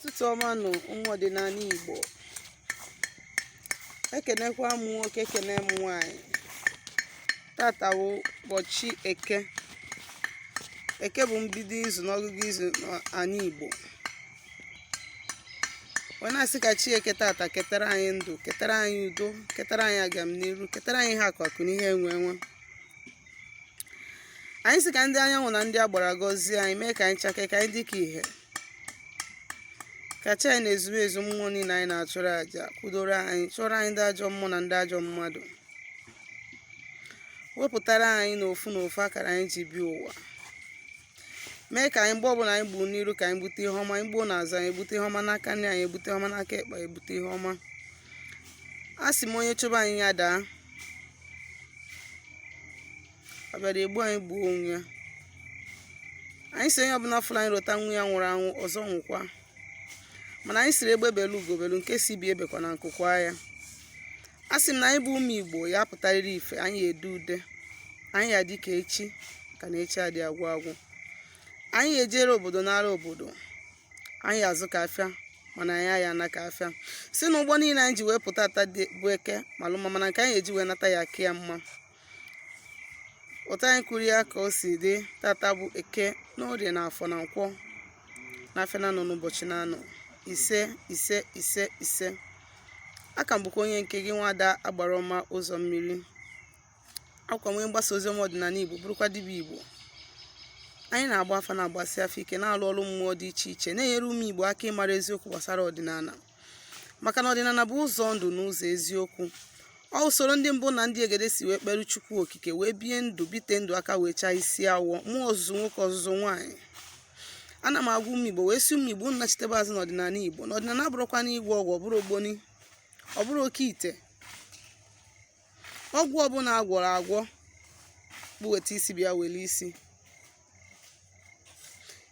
Ụtụtụ ọma nụ ụmụ ọdịnala Igbo. Ekenekwa m nwoke, ekene m nwanyị. Tata bụ ụbọchị Eke. Eke bụ mbido izu n'ọgụgụ izu n'ala Igbo. Wee na-asị ka Chineke tata ketara anyị ndụ, ketara anyị udo, ketara anyị agamniru, ketara anyị ihe akụ na ihe enwe enwe. Anyị sị ka ndị anyanwụ na ndị agbara gọzie anyị, mee ka anyị chake, ka anyị dị ka ihe. Kacha anyị na-ezu ezu mmụọ niile anyị na-achụrụ aja, kwudoro anyị, chụọrọ anyị ndị ajọ mmụọ na ndị ajọ mmadụ. Wepụtara anyị n'ofu n'ofu akara anyị ji bịa ụwa. Mee ka anyị mgbe ọbụla anyị gbuo n'iru ka anyị bute ihe ọma, anyị gbuo n'azụ anyị ebute ihe ọma, n'aka nri anyị ebute ihe ọma, n'aka ekpe ebute ihe ọma. A sị m onye chụba anyị ya daa, ọ bịara egbu anyị gbuo onwe ya. Anyị si onye ọbụla fụrụ anyị rota nwa ya nwụrụ anwụ, ọzọ nwụkwa. Mana anyị siri egbe belu ugobelu, nke si bi ebekwa na nkụkwa ya. A sị m na anyị bụ ụmụ Igbo ya pụtarịrị ife, anyị edu ude, anyị ya dị ka echi ka na echi adị agwụ agwụ. Anyị ejere obodo n'ara obodo, anyị azụ ka afịa, mana anyị ya na ka afịa. Si n'ụgbọ niile anyị ji wee pụta ata bụ Eke malụ mma, mana nke anyị eji wee nata ya aka ya mma. Ụtọ anyị kwuru ya ka o si dị. Tata bụ Eke n'orie na afọ na nkwọ na afịa na nọ n'ụbọchị na anọ ise. Aka m bụkwa onye nke gị nwada agbara ọma ụzọ mmiri. Akwa nwee mgbasa ozi ọma ọdịnala Igbo, bụrụkwa dibịa Igbo. Anyị na-agba afa na-agbasi afọ ike, na-alụ ọrụ mmụọ dị iche iche, na-enyere ụmụ Igbo aka ịmara eziokwu gbasara ọdịnala, maka na ọdịnala bụ ụzọ ndụ na ụzọ eziokwu. Ọ usoro ndị mbụ na ndị egede si wee kpere Chukwu okike, wee bie ndụ, bite ndụ aka, wee chaa isi awọ, mmụọ ọzụzụ nwoke, ọzụzụ nwaanyị. Ana m agwa ụmụ Igbo wee si ụmụ Igbo nnachitebe azụ n'ọdịnala Igbo. N'ọdịnala abụrụkwa na igwe ọgwụ, ọ bụrụ ogboni, ọ bụrụ oke ite. Ọgwụ ọbụla agwọrọ agwọ bụ weta isi bịa wele isi.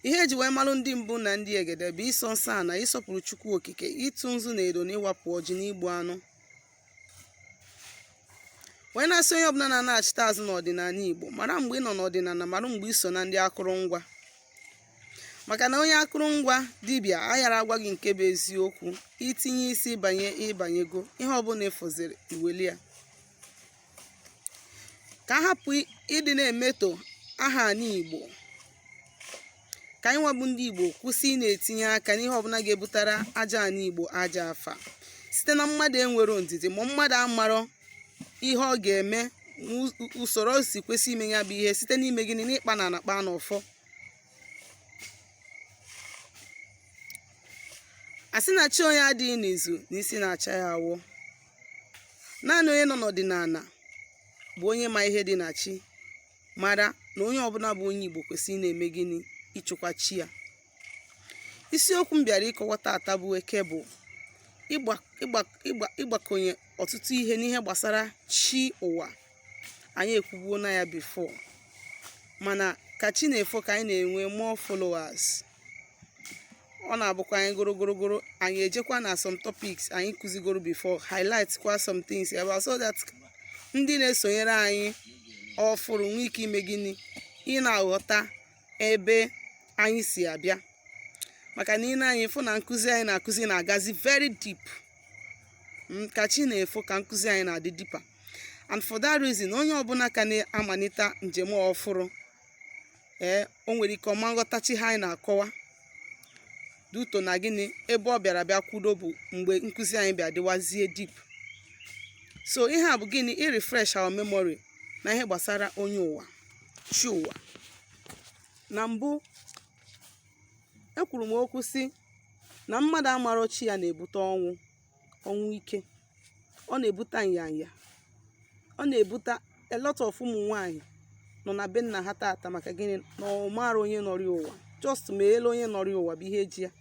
Ihe eji wee malụ ndị mbụ na ndị egede bụ ịsọ nsọ ana, ịsọpụrụ Chukwu okike, ịtụ nzu na edo, na ịwapụ ọjị na igbu anụ. Wee na-asị onye ọbụla na-anachite azụ n'ọdịnala Igbo, mara mgbe ị nọ n'ọdịnala, mara mgbe iso na ndị akụrụngwa. Maka na onye akụrụngwa dibịa ayara agwa gị nke bụ eziokwu. Itinye isi ịbanyego ihe ọbụla efoziri iweli ya. Ka a hapụ ịdị na-emeto aha anyị Igbo, ka anyị nwabụ ndị Igbo kwụsị ị na-etinye aka n'ihe ọbụla ga-ebutere aja anyị Igbo aja afa, site na mmadụ enwero ndidi ma mmadụ amarọ ihe ọ ga-eme, usoro o si kwesị ime ya bụ ihe, site n'ime gịnị, n'ịkpa na anakpa n'ọfọ. Asị na chi onye adịghị n'izu na isi na-acha ya awọ. Naanị onye nọ n'ọdịnala bụ onye ma ihe dị na chi, mara na onye ọbụla bụ onye Igbo kwesịrị na-eme gịnị, ịchụkwa chi ya. Isiokwu m bịara ịkọwa tata bụ Eke bụ ịgbakọnye ọtụtụ ihe n'ihe gbasara chi ụwa. Anyị ekwubuo na ya before, mana ka chi na-efo ka anyị na-enwe more followers. Ọ na-abụkwa anyị goro anyị ejekwa na some topics anyị kụzigoro before, highlight kwa some things about, so that ndị na-esonyere anyị ọfụrụ nwee ike ime gịnị, ị na-aghọta ebe anyị si abịa. Maka na ị na-anyị fụ na nkụzi anyị na-akụzi na-agazi very deep. Ka chi na-efo ka nkụzi anyị na-adị deeper, and for that reason onye ọbụla ka na-amalite njem ọfụrụ, o nwere ike ọma nghọtachi ha anyị na-akọwa duto na gịnị, ebe ọ bịara bịa kwudo bụ mgbe nkụzi anyị bịa dịwazie deep. So ihe a bụ gịnị, refresh our memory na ihe gbasara onye ụwa, chi ụwa. Na mbụ ekwuru m okwu si na mmadụ amarọ chi ya na-ebute ọnwụ ike, ọ na-ebute nyanya, ọ na-ebute a lot of ụmụ nwanyị nọ na be nna ha tata, maka gịnị, na ọ mara onye nọrọ ụwa, just ma ele onye nọrọ ụwa bụ ihe eji ya.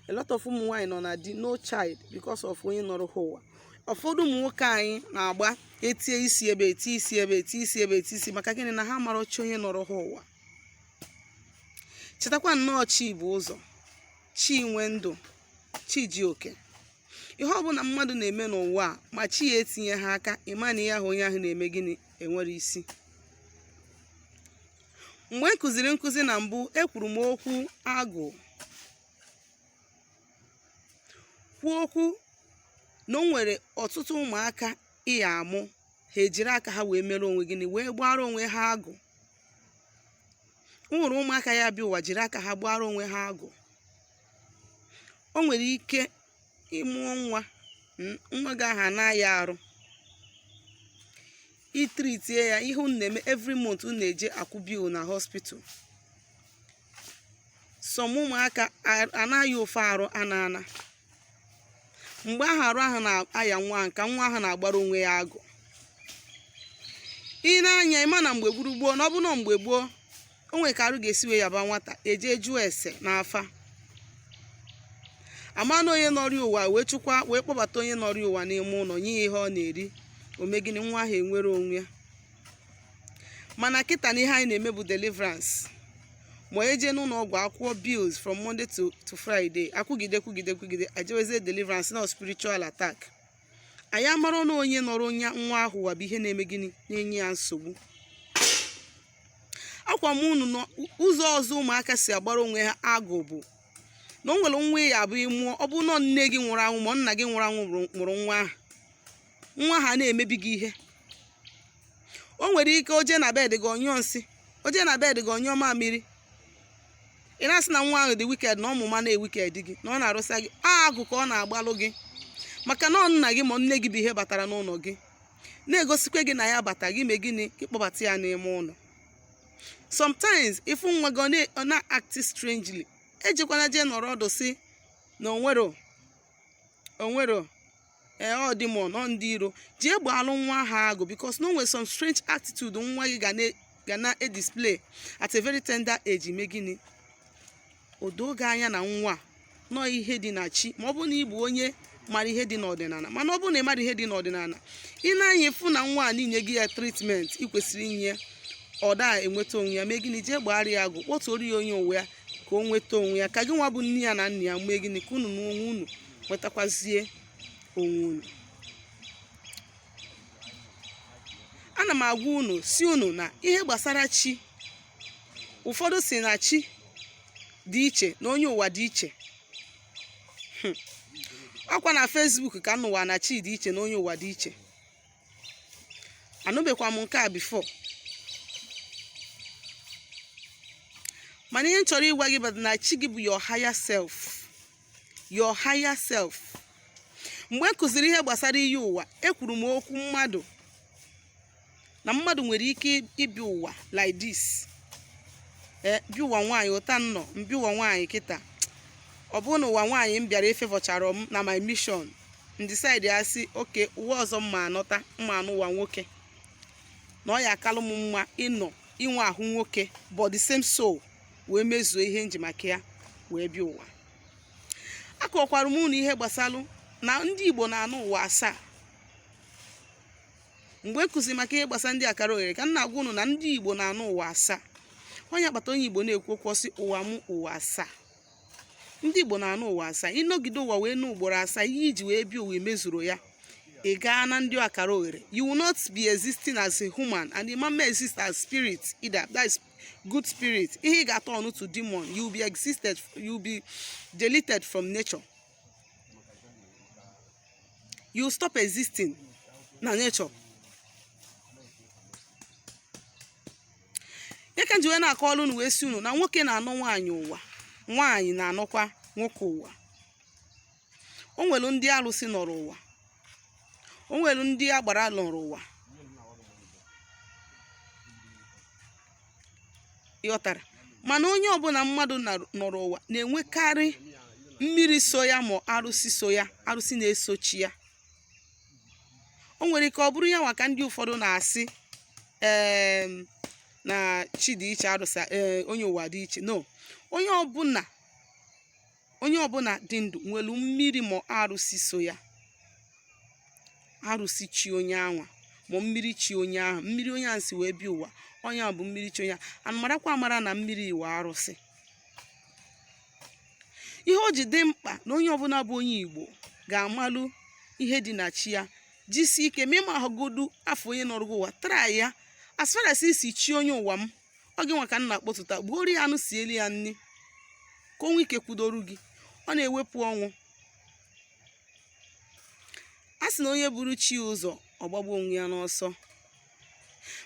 A lot of ụmụ nwanyị nọ na di no child because of onye nọrọ ha ụwa. Ụfọdụ ụmụ nwoke anyị na-agba etie isi ebe, eti isi ebe, eti isi ebe, eti isi, maka gịnị, na ha mara chi onye nọrọ ha ụwa. Chetakwa nnọọ chi bụ ụzọ, chi nwe ndụ, chi ji oke. Ihe ọbụla mmadụ na-eme n'ụwa a, ma chi ya etinye ha aka, ịma na ihe ahụ onye ahụ na-eme gịnị, enwere isi. Mgbe nkụziri nkụzi na mbụ, ekwuru m okwu agụ. kwuo okwu na o nwere ọtụtụ ụmụaka ịya amụ ha ejiri aka ha wee mere onwe gịnị wee gbara onwe ha agụ. O nwere ụmụaka ya bịa ụwa jiri aka ha gbara onwe ha agụ. O nwere ike ịmụọ nwa gị aha na ya arụ, itritie ya ihe unu na-eme every month unu na-eje akwụ bill na hospital. Some ụmụaka anaghị ofe arụ ana mgbe ahụ arụ ahụ na-aya nwa nka nwa ahụ na-agbara onwe ya agụ. Ị na-anya ịma na mgbe gboo na ọ bụ na mgbe gboo o nwere ka arụ ga-esi wee yaba nwata eje jụọ ese n'afa amana onye nọrọ ụwa wee chukwa wee kpọbata onye nọrọ ụwa n'ime ụlọ nye ihe ọ na-eri omegịnị nwa ahụ enwere onwe ya. Mana kịta na ihe anyị na-eme bụ deliverance. Ma eje n'ụlọ ọgwụ akwụkwọ bills from Monday to Friday akwụgide ajewezie deliverance na spiritual attack. Anyị amara na onye nọrọ nwa ahụ wa bụ ihe na-eme gịnị na-enye ya nsogbu. Akwa m unu ụzọ ọzọ ụmụaka si agbara onwe ha agụ bụ na o nwere nwa ya abụ ịmụọ, ọ bụ nọ nne gị nwụrụ anwụ ma nna gị nwụrụ anwụ mụrụ nwa ha na-emebi gị ihe. O nwere ike oje na bed gị onyụọ nsị, oje na bed gị onyụọ mamịrị. Ị na-asị na nwa ahụ dị wicked na ọmụma na-ewiked gị na ọ na-arụsa gị agụ ka ọ na-agbalụ gị maka na nna gị ma nne gị bụ ihe batara n'ụlọ gị na-egosikwa gị na ya bata gị mee gịnị ịkpọbata ya n'ime ụlọ. Sometimes ifu nwa gị ọ na-act strangely, ejekwana je nọrọ ọdụ si na onwero ọ dị mọ nọ ndị iro ji egbe alụ nwa ahụ agụ because no nwere some strange attitude nwa gị ga na-edisplay at a very tender age. Mee gịnị odo oge anya na nwa nọ ihe dị na chi ma ọ bụ na ịbụ onye mara ihe dị n'ọdịnala. Mana ọ bụ na ị mara ihe dị n'ọdịnala ị na-anya efu na nwa a niile gị ya treatment ị kwesịrị inye ọ da enweta onwe ya. Mee gịnị jee gbara ya agụ kpọtụrụ ya onye onwe ya ka o nweta onwe ya ka gị nwa bụ nne ya na nna ya mee gịnị ka unu na onwe unu nwetakwazie onwe unu. Ana m agwa unu si unu na ihe gbasara chi ụfọdụ si na chi dị iche na onye ụwa dị iche. Ọkwa na Facebook ka n'ụwa na chi dị iche na onye ụwa dị iche. Anụbekwa m nke a before. Mana ihe m chọrọ ịgwa gị bụ na chi gị bụ your higher self. Your higher self. Mgbe nkụziri ihe gbasara iyi ụwa ekwuru m okwu mmadụ na mmadụ nwere ike ịbịa ụwa like this. Bi ụwa nwaanyị ụta nnọ mbi ụwa nwaanyị kịta ọ bụrụ na ụwa nwaanyị m bịara efevọchara m na my mission decide ya si oke ụwa ọzọ mma anọta mma anụ ụwa nwoke na ọ ya akalụ m mma ịnọ inwe ahụ nwoke but the same soul wee mezuo ihe njimaka ya wee bịa ụwa. Akọkwara m unu ihe gbasalụ na ndị Igbo na-anụ ụwa asaa. Mgbe nkụzi maka ihe gbasara ndị akara oghere ka m na-agwa unu na ndị Igbo na-anụ ụwa asaa. Onye akpata onye Igbo na-ekwu okwu ọsị ụwa m ụwa asaa. Ndị Igbo na-anụ ụwa asaa. Ịnọgide ụwa wee nụ ugboro asaa ihe iji wee bịa ụwa emezuru ya ị gaa na ndị akara oghere. You will not be existing as a human and the man may exist as spirit either. That is good spirit. Ihe ị ga-atọ ọnụ to demon. You will be deleted from nature. You stop existing na nature. Ya ka nji wee na-akọọlụ unu wee si unu na nwoke na-anọ nwaanyị ụwa, nwaanyị na-anọkwa nwoke ụwa. O nwere ndị alụsị nọrọ ụwa, o nwere ndị agbara nọrọ ụwa. Ịghọtara? Mana onye ọbụla mmadụ nọrọ ụwa na-enwekarị mmiri so ya ma arụsị so ya, arụsị na-esochi ya. O nwere ike ọ bụrụ ya nwa ka ndị ụfọdụ na-asị na chi dị iche arụsị onye ụwa dị iche. No, onye ọbụla dị ndụ nwere mmiri ma arụsị so ya. Arụsị chi onye anwa ma mmiri chi onye ahụ, mmiri onye ahụ si wee bịa ụwa, onye ahụ bụ mmiri chi onye ahụ. Marakwa amara na mmiri iwe arụsị. Ihe o ji dị mkpa na onye ọbụla bụ onye Igbo ga-amalụ ihe dị na chi ya, jisi ike ma ịma ahụgodu afọ onye nọrọ ụwa try ya. As far as isi chi onye ụwa m ọ gị nwa ka nna kpọtụta gbuoro ya anụ sieli ya nni ka onwe ike kwudoru gị. Ọ na-ewepụ ọnwụ. sị na onye buru chi ụzọ ọgbagbo onwe ya n'ọsọ.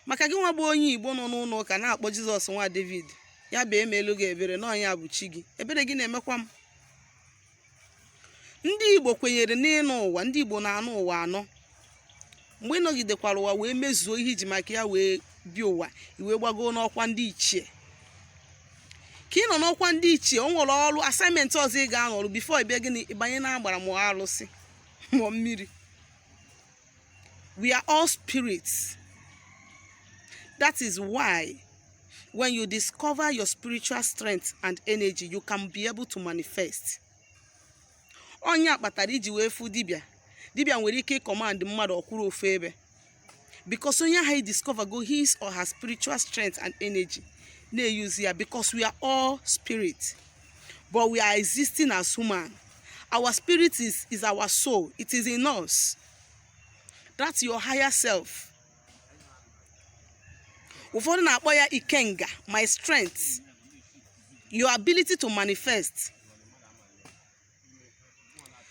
Maka gị nwa bụ onye Igbo nọ n'ụlọ ụka na-akpọ Jizọs nwa David, ya bụ emelu gị ebere na ọnya bụ chi gị, ebere gị na-emekwa m. Ndị Igbo kwenyere n'ịnụ ụwa, ndị Igbo na-anụ ụwa anọ. Mgbe ị nọgidekwara ụwa wee mezuo ihe iji maka ya wee bịa ụwa, iwe gbagoo n'ọkwa ndị ichie. Ka ị nọ n'ọkwa ndị ichie, o nwere ọrụ asaịmentị ọzọ ị ga-anọrụ bifo ịbịa gịnị ịbanye na-agbara ma alụsị ma mmiri. We are all spirits. That is why when you discover your spiritual strength and energy, you can be able to manifest. Onye akpatara iji wee fu dibịa nwere ike ịkọmand mmadụ ọkwụrụ ofu ebe, because onye ahụ discover go his or her spiritual strength and energy na-use ya, because we are all spirit, but we are existing as human. Our spirit is our soul. It is in us. That's your higher self. Ụfọdụ na-akpọ ya ikenga, my strength, your ability to manifest.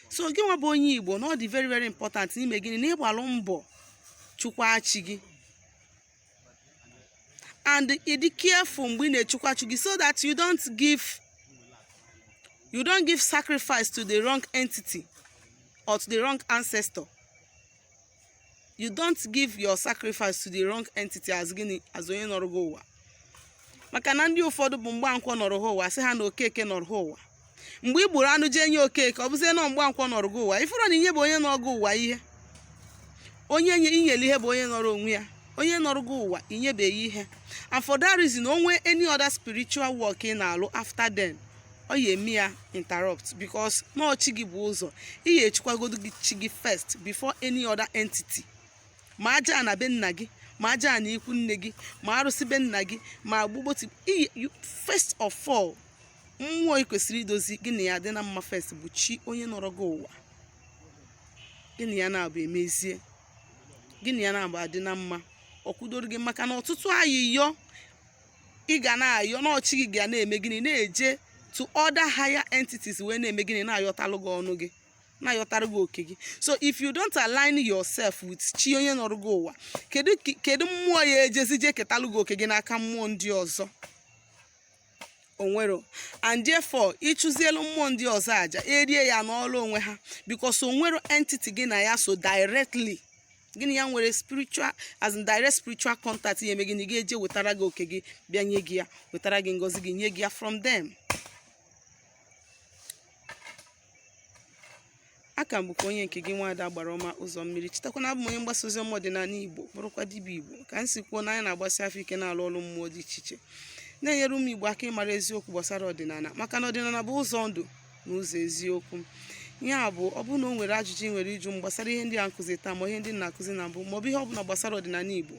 So gị nwa bụ onye Igbo, na ọ dị very very important n'ime gịnị, na ịgbalụ mbọ chukwa chi gị, and ịdị careful mgbe ị na-echukwa chi gị, so that you don't give sacrifice to the wrong entity or to the wrong ancestor. You don't give your sacrifice to the wrong entity as gịnị, as onye nọrọ gị ụwa. Maka na ndị ụfọdụ bụ mgbankwọ nọrọ ha ụwa sị ha na okeke nọrọ ha ụwa. Mgbe ị gburu anụ jee nye okeke, ọ bụzie na mgbankwọ nọrọ gị ụwa. Ifuru na inye bụ onye nọrọ gị ụwa ihe. Onye inyeli ihe bụ onye nọrọ onwe ya. Onye nọrọ gị ụwa inyebeghị ihe. And for that reason, onwe any other spiritual work ị na-alụ after then, ọ ya eme ya interrupt, because na chi gị bụ ụzọ. Ị ya echikwagodo gị chi gị first before any other entity. Ma aja na be nna gị, ma aja na ikwu nne gị, ma arụsị be nna gị, ma agbụgboti. First of all, mmụọ ị kwesịrị idozi gị na ya dị na mma first bụ chi onye nọrọ gị ụwa. Gị na ya na-abụ emezie, gị na ya na-abụ adị na mma, ọ kwudoro gị. Maka na ọtụtụ ayịyọ ị ga na-ayọ na ọchị gị ga na-eme gịnị, na-eje to other higher entities wee na-eme gịnị, na-ayọtalụ gị ọnụ gị, na-ayọtara gị oke gị. So if you don't align yourself with chi onye nọrọ gị ụwa, kedu mmụọ ya ejezije ketalụ gị oke gị n'aka mmụọ ndị ọzọ? Onwero. And therefore ịchụzielu mmụọ ndị ọzọ aja, erie ya n'ọrụ onwe ha, because onwero entity gị na ya so directly gịnị ya nwere spiritual as in direct spiritual contact ya eme gịnị, gị eje wetara gị oke gị, bịa nye gị ya, wetara gị ngọzi gị, nye gị ya from them. Aka mbụ ka onye nke gị Nwaada Gbara Ọma Ụzọ Mmiri. Chetakwa na abụ m onye mgbasa ozi ọma ọdịnala Igbo, bụrụkwa dibịa Igbo. Ka m si kwuo na anyị na-agbasi afọ ike na-alụ ọrụ mmụọ dị iche iche, na-enyere ụmụ Igbo aka ịmara eziokwu gbasara ọdịnala, maka na ọdịnala bụ ụzọ ndụ na ụzọ eziokwu. Ya bụ, ọ bụrụ na o nwere ajụjụ ị nwere ịjụ m gbasara ihe ndị a nkụzi taa, ma ihe ndị na-akụzi na mbụ, maọbụ ihe ọ bụla gbasara ọdịnala Igbo,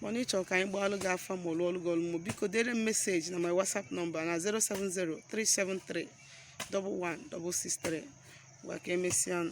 mana ịchọ ka anyị gbaalụ gị afa ma lụọ ọlụ gị ọlụ, biko dere m meseji na my WhatsApp nọmba na 07037311663. Gwa ka emesịa.